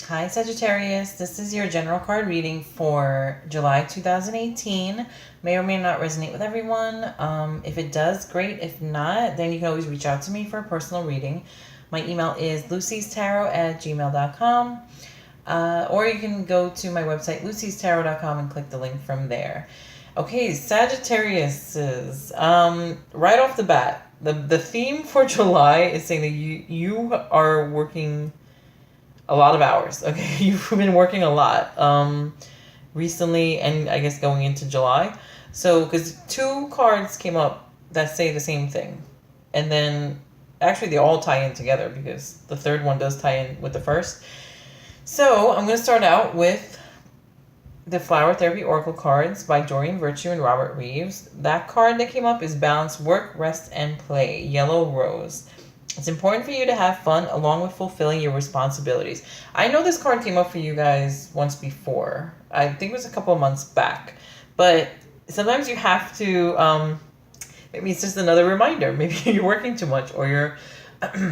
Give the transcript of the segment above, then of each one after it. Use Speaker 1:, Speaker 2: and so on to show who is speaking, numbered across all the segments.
Speaker 1: Hi, Sagittarius. This is your general card reading for July 2018. May or may not resonate with everyone. If it does, great. If not, then you can always reach out to me for a personal reading. My email is lucy'starot@gmail.com. Or you can go to my website, lucy'starot.com, and click the link from there. Okay, Sagittarius is right off the bat. The theme for July is saying that you are working a lot of hours. Okay, you've been working a lot recently, and I guess going into July. So, because two cards came up that say the same thing, and then actually they all tie in together because the third one does tie in with the first. So, I'm going to start out with the Flower Therapy Oracle cards by Doreen Virtue and Robert Reeves. That card that came up is Balance, Work, Rest, and Play, Yellow Rose. It's important for you to have fun along with fulfilling your responsibilities. I know this card came up for you guys once before. I think it was a couple of months back. But sometimes you have to, maybe it's just another reminder. Maybe you're working too much or you're...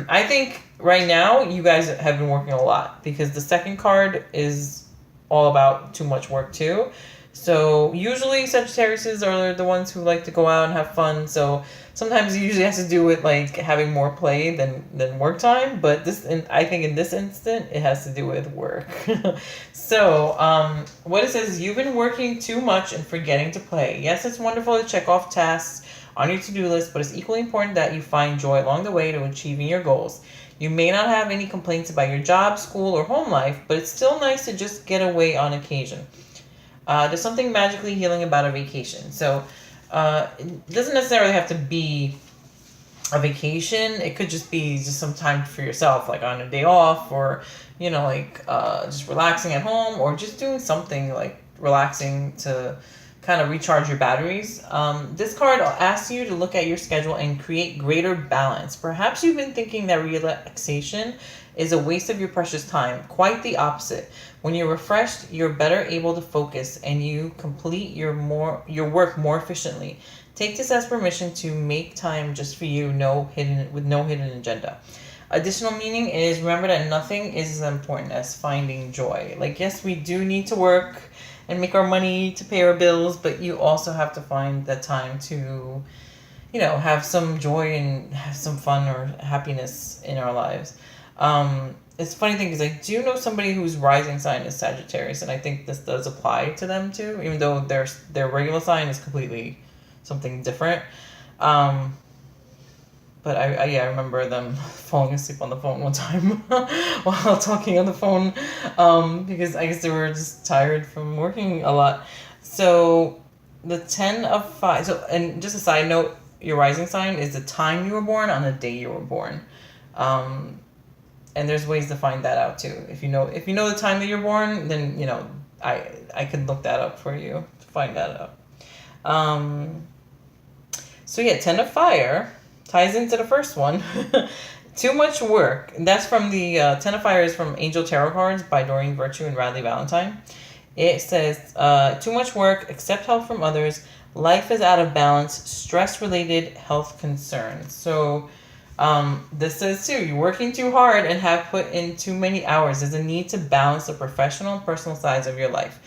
Speaker 1: I think right now you guys have been working a lot because the second card is all about too much work too. So usually Sagittariuses are the ones who like to go out and have fun. So sometimes it usually has to do with like having more play than work time. But I think in this instant, it has to do with work. So what it says is you've been working too much and forgetting to play. Yes, it's wonderful to check off tasks on your to-do list, but it's equally important that you find joy along the way to achieving your goals. You may not have any complaints about your job, school, or home life, but it's still nice to just get away on occasion. There's something magically healing about a vacation. So it doesn't necessarily have to be a vacation. It could just be just some time for yourself, like on a day off, or just relaxing at home, or just doing something like relaxing to kind of recharge your batteries. This card asks you to look at your schedule and create greater balance. Perhaps you've been thinking that relaxation is a waste of your precious time. Quite the opposite. When you're refreshed, you're better able to focus and you complete your work more efficiently. Take this as permission to make time just for you, with no hidden agenda. Additional meaning is remember that nothing is as important as finding joy. Like, yes, we do need to work and make our money to pay our bills, but you also have to find that time to, have some joy and have some fun or happiness in our lives. It's a funny thing because I do know somebody whose rising sign is Sagittarius, and I think this does apply to them too, even though their regular sign is completely something different. But I remember them falling asleep on the phone one time while talking on the phone, because I guess they were just tired from working a lot. So the 10 of 5. So, and just a side note, your rising sign is the time you were born on the day you were born. And there's ways to find that out too. If you know the time that you're born, then I could look that up for you to find that out. So yeah, 10 of Fire ties into the first one. Too much work. That's from the 10 of Fire is from Angel Tarot Cards by Doreen Virtue and Radley Valentine. It says, too much work, accept help from others, life is out of balance, stress-related health concerns. So this says too, you're working too hard and have put in too many hours. There's a need to balance the professional and personal sides of your life.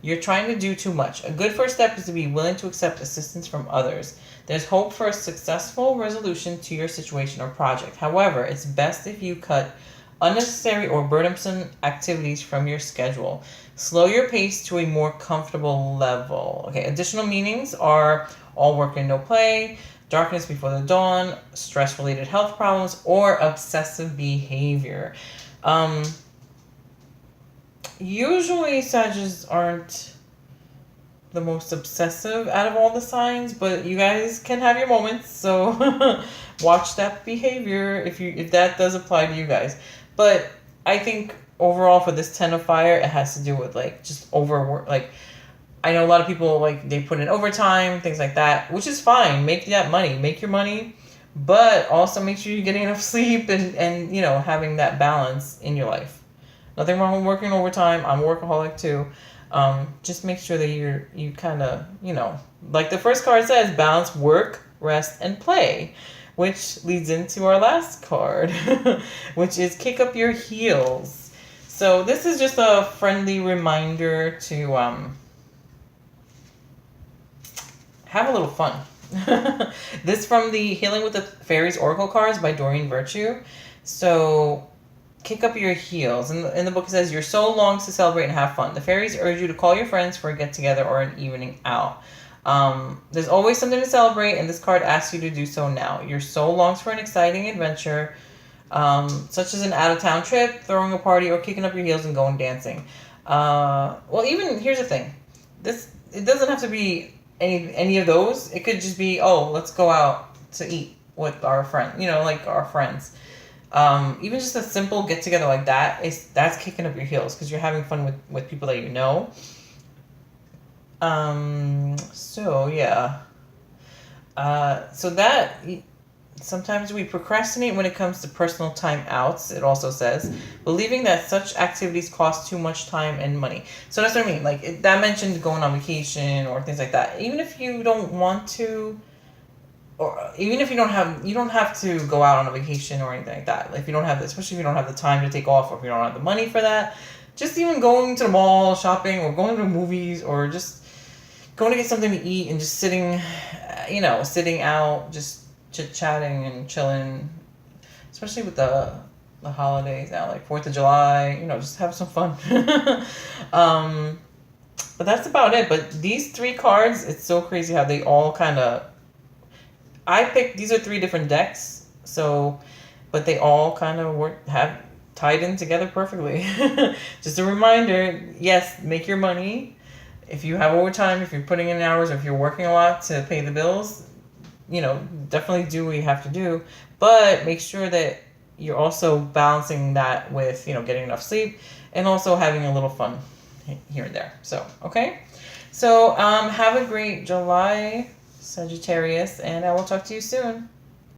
Speaker 1: You're trying to do too much. A good first step is to be willing to accept assistance from others. There's hope for a successful resolution to your situation or project. However, it's best if you cut unnecessary or burdensome activities from your schedule. Slow your pace to a more comfortable level. Okay, additional meanings are all work and no play, darkness before the dawn, stress-related health problems, or obsessive behavior. Usually Sagittarius aren't the most obsessive out of all the signs, but you guys can have your moments, so watch that behavior if that does apply to you guys. But I think overall for this 10 of Fire, it has to do with like just overwork. Like, I know a lot of people like they put in overtime, things like that, which is fine. Make that money, make your money, but also make sure you're getting enough sleep and having that balance in your life. Nothing wrong with working overtime. I'm a workaholic too. Just make sure that you kind of, like the first card says, balance work, rest, and play, which leads into our last card, which is kick up your heels. So this is just a friendly reminder to have a little fun. This from the Healing with the Fairies Oracle cards by Doreen Virtue. So kick up your heels. In the book it says, you're so longs to celebrate and have fun. The fairies urge you to call your friends for a get-together or an evening out. There's always something to celebrate, and this card asks you to do so now. Your soul longs for an exciting adventure, such as an out-of-town trip, throwing a party, or kicking up your heels and going dancing. Well, even, here's the thing. It doesn't have to be any of those. It could just be, oh, let's go out to eat with our friend, like our friends. Even just a simple get together like that's kicking up your heels because you're having fun with people that you know. So yeah. So that sometimes we procrastinate when it comes to personal time outs. It also says, believing that such activities cost too much time and money. So that's what I mean. Like that mentioned going on vacation or things like that. Even if you don't want to, or even if you don't have to go out on a vacation or anything like that. Like if you don't have, especially if you don't have the time to take off, or if you don't have the money for that, just even going to the mall, shopping, or going to the movies, or just going to get something to eat and just sitting out, just chit-chatting and chilling, especially with the holidays now, like 4th of July, just have some fun. But that's about it. But these 3 cards, it's so crazy how they all kind of, I picked, these are 3 different decks, but they all kind of have tied in together perfectly. Just a reminder, yes, make your money. If you have overtime, if you're putting in hours, or if you're working a lot to pay the bills, definitely do what you have to do. But make sure that you're also balancing that with, getting enough sleep and also having a little fun here and there. So, okay. So, have a great July, Sagittarius, and I will talk to you soon.